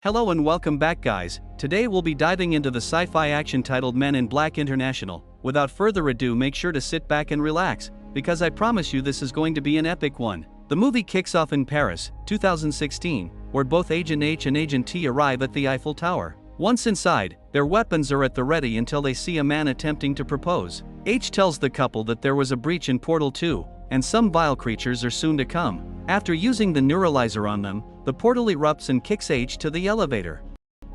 Hello and welcome back guys. Today we'll be diving into the sci-fi action titled Men in Black International. Without further ado, make sure to sit back and relax, because I promise you this is going to be an epic one. The movie kicks off in Paris, 2016, where both Agent H and Agent T arrive at the Eiffel Tower. Once inside, their weapons are at the ready until they see a man attempting to propose. H tells the couple that there was a breach in Portal 2, and some vile creatures are soon to come. After using the neuralizer on them, the portal erupts and kicks H to the elevator.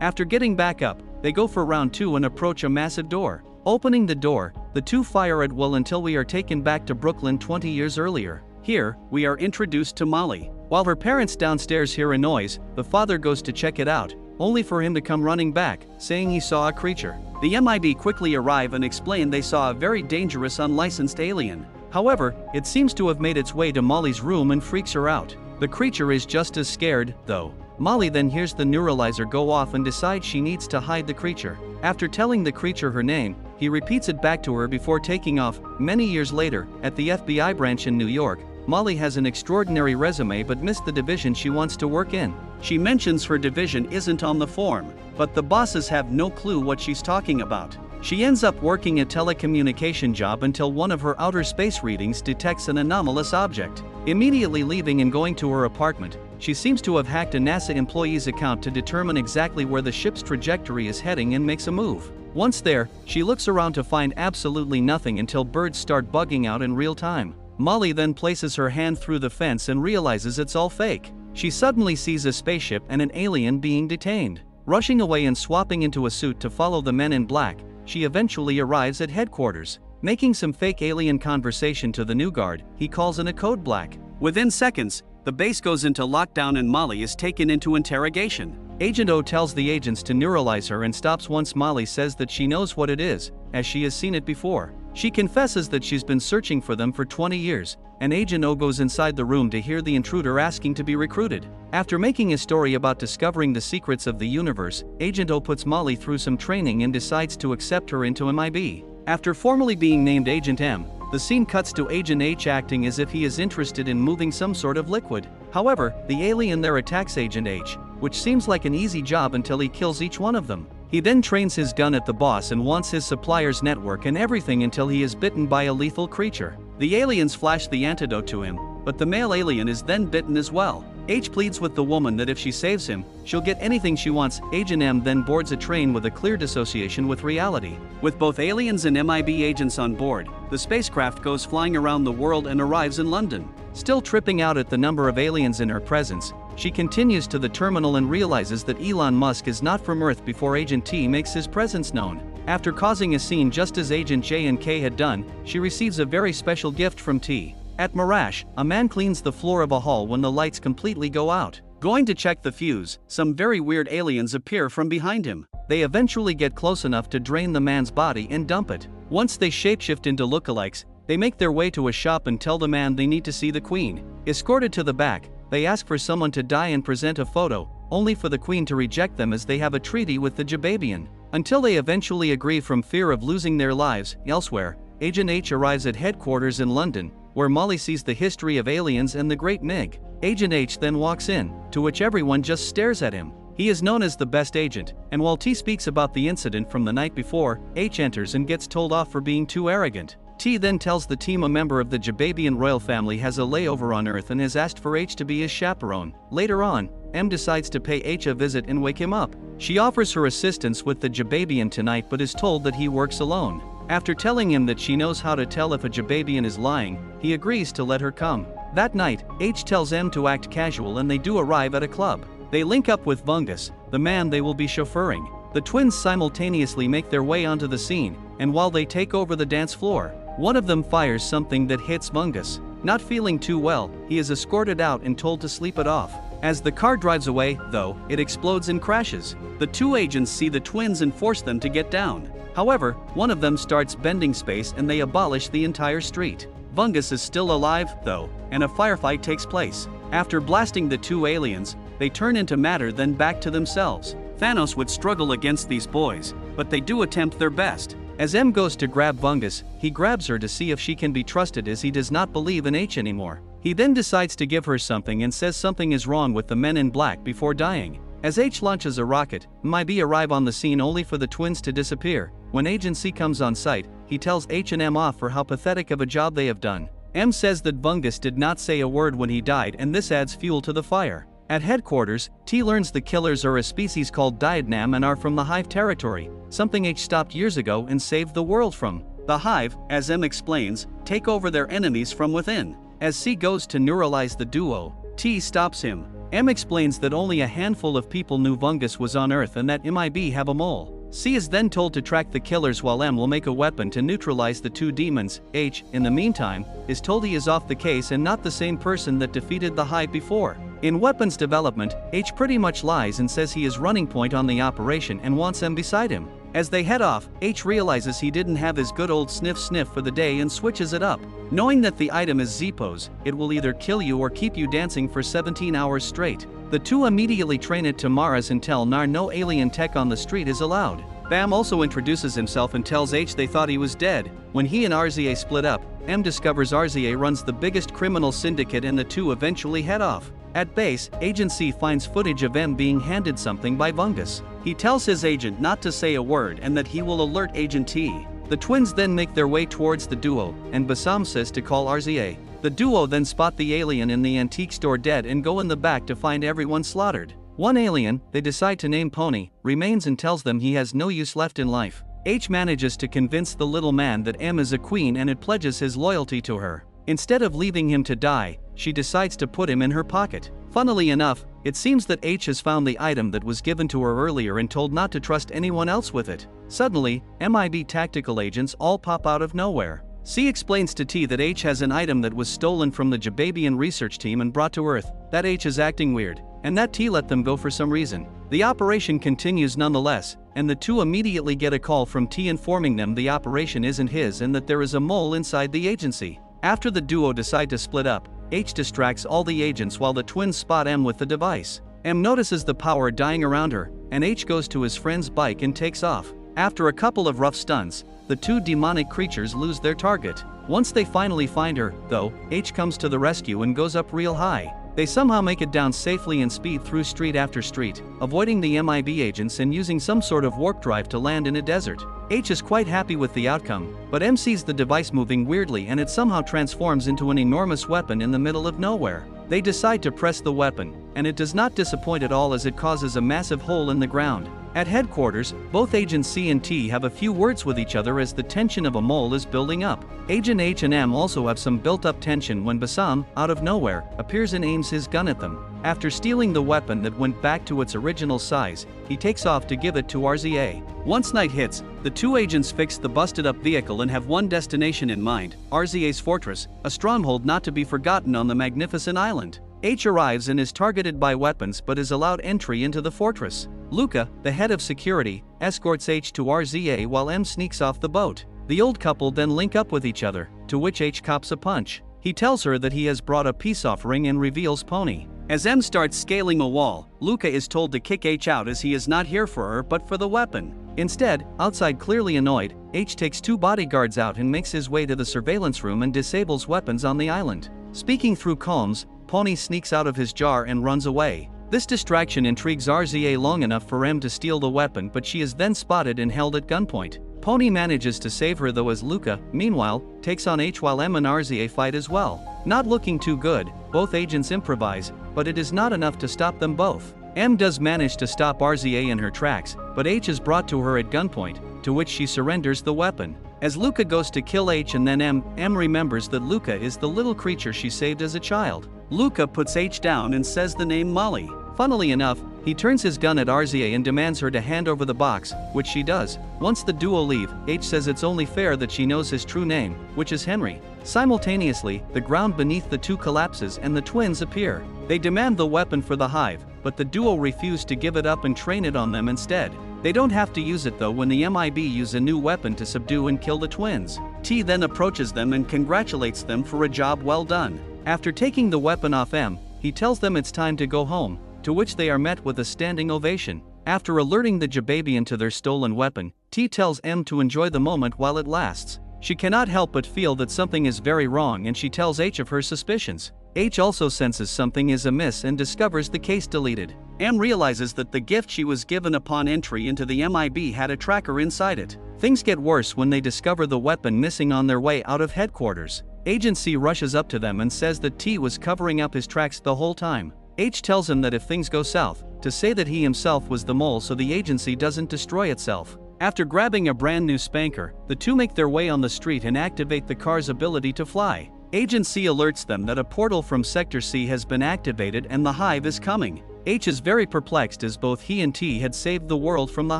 After getting back up, they go for round 2 and approach a massive door. Opening the door, the two fire at will until we are taken back to Brooklyn 20 years earlier. Here, we are introduced to Molly. While her parents downstairs hear a noise, the father goes to check it out, only for him to come running back, saying he saw a creature. The MIB quickly arrive and explain they saw a very dangerous unlicensed alien. However, it seems to have made its way to Molly's room and freaks her out. The creature is just as scared, though. Molly then hears the neuralizer go off and decides she needs to hide the creature. After telling the creature her name, he repeats it back to her before taking off. Many years later, at the FBI branch in New York, Molly has an extraordinary resume but missed the division she wants to work in. She mentions her division isn't on the form, but the bosses have no clue what she's talking about. She ends up working a telecommunication job until one of her outer space readings detects an anomalous object. Immediately leaving and going to her apartment, she seems to have hacked a NASA employee's account to determine exactly where the ship's trajectory is heading and makes a move. Once there, she looks around to find absolutely nothing until birds start bugging out in real time. Molly then places her hand through the fence and realizes it's all fake. She suddenly sees a spaceship and an alien being detained. Rushing away and swapping into a suit to follow the men in black, she eventually arrives at headquarters. Making some fake alien conversation to the new guard, he calls in a code black. Within seconds, the base goes into lockdown and Molly is taken into interrogation. Agent O tells the agents to neuralize her and stops once Molly says that she knows what it is, as she has seen it before. She confesses that she's been searching for them for 20 years, and Agent O goes inside the room to hear the intruder asking to be recruited. After making a story about discovering the secrets of the universe, Agent O puts Molly through some training and decides to accept her into MIB. After formally being named Agent M, the scene cuts to Agent H acting as if he is interested in moving some sort of liquid. However, the alien there attacks Agent H, which seems like an easy job until he kills each one of them. He then trains his gun at the boss and wants his supplier's network and everything until he is bitten by a lethal creature. The aliens flash the antidote to him, but the male alien is then bitten as well. H pleads with the woman that if she saves him, she'll get anything she wants. Agent M then boards a train with a clear dissociation with reality. With both aliens and MIB agents on board, the spacecraft goes flying around the world and arrives in London. Still tripping out at the number of aliens in her presence, she continues to the terminal and realizes that Elon Musk is not from Earth before Agent T makes his presence known. After causing a scene just as Agent J and K had done, she receives a very special gift from T. At Mirage, a man cleans the floor of a hall when the lights completely go out. Going to check the fuse, some very weird aliens appear from behind him. They eventually get close enough to drain the man's body and dump it. Once they shapeshift into lookalikes, they make their way to a shop and tell the man they need to see the queen. Escorted to the back, they ask for someone to die and present a photo, only for the queen to reject them as they have a treaty with the 𝐏𝐫𝐵ian. Until they eventually agree from fear of losing their lives. Elsewhere, Agent H arrives at headquarters in London, where Molly sees the history of aliens and the Great Mig. Agent H then walks in, to which everyone just stares at him. He is known as the best agent, and while T speaks about the incident from the night before, H enters and gets told off for being too arrogant. T then tells the team a member of the 𝐏𝐫𝐵ian royal family has a layover on Earth and has asked for H to be his chaperone. Later on, M decides to pay H a visit and wake him up. She offers her assistance with the 𝐏𝐵𝐵ian tonight but is told that he works alone. After telling him that she knows how to tell if a 𝐏𝐵𝐵ian is lying, he agrees to let her come. That night, H tells M to act casual and they do arrive at a club. They link up with Vungus, the man they will be chauffeuring. The twins simultaneously make their way onto the scene, and while they take over the dance floor, one of them fires something that hits Vungus. Not feeling too well, he is escorted out and told to sleep it off. As the car drives away, though, it explodes and crashes. The two agents see the twins and force them to get down. However, one of them starts bending space and they abolish the entire street. Vungus is still alive, though, and a firefight takes place. After blasting the two aliens, they turn into matter then back to themselves. Thanos would struggle against these boys, but they do attempt their best. As M goes to grab Vungus, he grabs her to see if she can be trusted as he does not believe in H anymore. He then decides to give her something and says something is wrong with the men in black before dying. As H launches a rocket, 𝐏𝐵 arrive on the scene only for the twins to disappear. When Agent C comes on site, he tells H and M off for how pathetic of a job they have done. M says that Vungus did not say a word when he died, and this adds fuel to the fire. At headquarters, T learns the killers are a species called 𝐷𝐞𝐻 and are from the Hive territory, something H stopped years ago and saved the world from. The Hive, as M explains, take over their enemies from within. As C goes to neuralize the duo, T stops him. M explains that only a handful of people knew Vungus was on Earth and that 𝐏𝐵 have a mole. C is then told to track the killers while M will make a weapon to neutralize the two demons. H, in the meantime, is told he is off the case and not the same person that defeated the Hive before. In weapons development, H pretty much lies and says he is running point on the operation and wants M beside him. As they head off, H realizes he didn't have his good old sniff for the day and switches it up. Knowing that the item is Z-pose, it will either kill you or keep you dancing for 17 hours straight. The two immediately train it to Mars and tell Nar no alien tech on the street is allowed. Bam also introduces himself and tells H they thought he was dead. When he and 𝐴𝐫𝐸 split up, M discovers 𝐴𝐫𝐸 runs the biggest criminal syndicate and the two eventually head off. At base, Agent C finds footage of M being handed something by Vungus. He tells his agent not to say a word and that he will alert Agent T. The twins then make their way towards the duo, and Bassam says to call 𝐴𝐫𝐸. The duo then spot the alien in the antique store dead and go in the back to find everyone slaughtered. One alien, they decide to name Pony, remains and tells them he has no use left in life. H manages to convince the little man that M is a queen and it pledges his loyalty to her. Instead of leaving him to die, she decides to put him in her pocket. Funnily enough, it seems that H has found the item that was given to her earlier and told not to trust anyone else with it. Suddenly, 𝐏𝐵 tactical agents all pop out of nowhere. C explains to T that H has an item that was stolen from the 𝐏𝐵ian research team and brought to Earth, that H is acting weird, and that T let them go for some reason. The operation continues nonetheless, and the two immediately get a call from T informing them the operation isn't his and that there is a mole inside the agency. After the duo decide to split up, H distracts all the agents while the twins spot M with the device. M notices the power dying around her, and H goes to his friend's bike and takes off. After a couple of rough stunts, the two demonic creatures lose their target. Once they finally find her, though, H comes to the rescue and goes up real high. They somehow make it down safely and speed through street after street, avoiding the 𝐏𝐵 agents and using some sort of warp drive to land in a desert. H is quite happy with the outcome, but M sees the device moving weirdly and it somehow transforms into an enormous weapon in the middle of nowhere. They decide to press the weapon, and it does not disappoint at all as it causes a massive hole in the ground. At headquarters, both Agent C and T have a few words with each other as the tension of a mole is building up. Agent H and M also have some built-up tension when Bassam, out of nowhere, appears and aims his gun at them. After stealing the weapon that went back to its original size, he takes off to give it to 𝐴𝐫𝐸. Once night hits, the two agents fix the busted-up vehicle and have one destination in mind, 𝐴𝐫𝐸's fortress, a stronghold not to be forgotten on the magnificent island. H arrives and is targeted by weapons but is allowed entry into the fortress. Luca, the head of security, escorts H to 𝐴𝐫𝐸 while M sneaks off the boat. The old couple then link up with each other, to which H cops a punch. He tells her that he has brought a peace offering and reveals Pony. As M starts scaling a wall, Luca is told to kick H out as he is not here for her but for the weapon. Instead, outside clearly annoyed, H takes two bodyguards out and makes his way to the surveillance room and disables weapons on the island. Speaking through comms, Pony sneaks out of his jar and runs away. This distraction intrigues 𝐴𝐫𝐸 long enough for M to steal the weapon, but she is then spotted and held at gunpoint. Pony manages to save her though as Luca, meanwhile, takes on H while M and 𝐴𝐫𝐸 fight as well. Not looking too good, both agents improvise, but it is not enough to stop them both. M does manage to stop 𝐴𝐫𝐸 in her tracks, but H is brought to her at gunpoint, to which she surrenders the weapon. As Luca goes to kill H and then M remembers that Luca is the little creature she saved as a child. Luca puts H down and says the name Molly. Funnily enough, he turns his gun at 𝐴𝐫𝐸 and demands her to hand over the box, which she does. Once the duo leave, H says it's only fair that she knows his true name, which is Henry. Simultaneously, the ground beneath the two collapses and the twins appear. They demand the weapon for the Hive, but the duo refuse to give it up and train it on them instead. They don't have to use it though when the 𝐏𝐵 use a new weapon to subdue and kill the twins. T then approaches them and congratulates them for a job well done. After taking the weapon off M, he tells them it's time to go home, to which they are met with a standing ovation. After alerting the 𝐏𝐵ian to their stolen weapon, T tells M to enjoy the moment while it lasts. She cannot help but feel that something is very wrong and she tells H of her suspicions. H also senses something is amiss and discovers the case deleted. M realizes that the gift she was given upon entry into the MIB had a tracker inside it. Things get worse when they discover the weapon missing on their way out of headquarters. Agent C rushes up to them and says that T was covering up his tracks the whole time. H tells him that if things go south, to say that he himself was the mole so the agency doesn't destroy itself. After grabbing a brand new spanker, the two make their way on the street and activate the car's ability to fly. Agent C alerts them that a portal from Sector C has been activated and the Hive is coming. H is very perplexed as both he and T had saved the world from the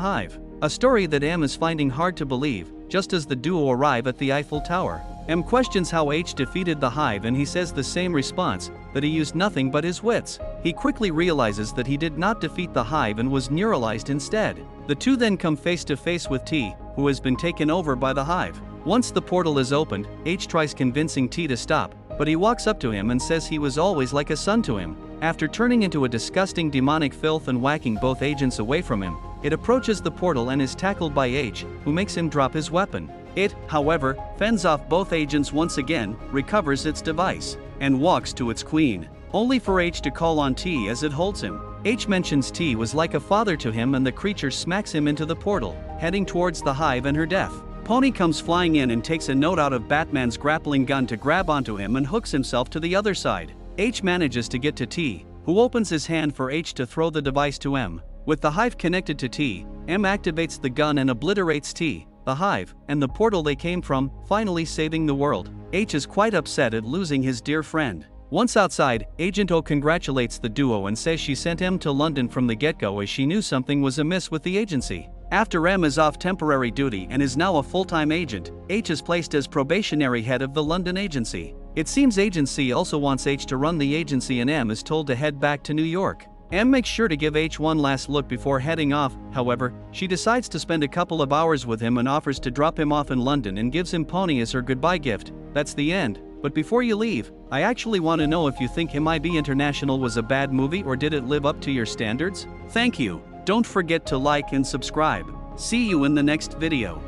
Hive. A story that M is finding hard to believe, just as the duo arrive at the Eiffel Tower. M questions how H defeated the Hive and he says the same response, that he used nothing but his wits. He quickly realizes that he did not defeat the Hive and was neuralized instead. The two then come face to face with T, who has been taken over by the Hive. Once the portal is opened, H tries convincing T to stop, but he walks up to him and says he was always like a son to him. After turning into a disgusting demonic filth and whacking both agents away from him, it approaches the portal and is tackled by H, who makes him drop his weapon. It, however, fends off both agents once again, recovers its device, and walks to its queen, only for H to call on T as it holds him. H mentions T was like a father to him and the creature smacks him into the portal, heading towards the Hive and her death. Pony comes flying in and takes a note out of Batman's grappling gun to grab onto him and hooks himself to the other side. H manages to get to T, who opens his hand for H to throw the device to M. With the Hive connected to T, M activates the gun and obliterates T, the Hive, and the portal they came from, finally saving the world. H is quite upset at losing his dear friend. Once outside, Agent O congratulates the duo and says she sent M to London from the get-go as she knew something was amiss with the agency. After M is off temporary duty and is now a full-time agent, H is placed as probationary head of the London agency. It seems Agent C also wants H to run the agency and M is told to head back to New York. M makes sure to give H one last look before heading off, however, she decides to spend a couple of hours with him and offers to drop him off in London and gives him Pony as her goodbye gift. That's the end. But before you leave, I actually want to know if you think MIB International was a bad movie or did it live up to your standards? Thank you. Don't forget to like and subscribe. See you in the next video.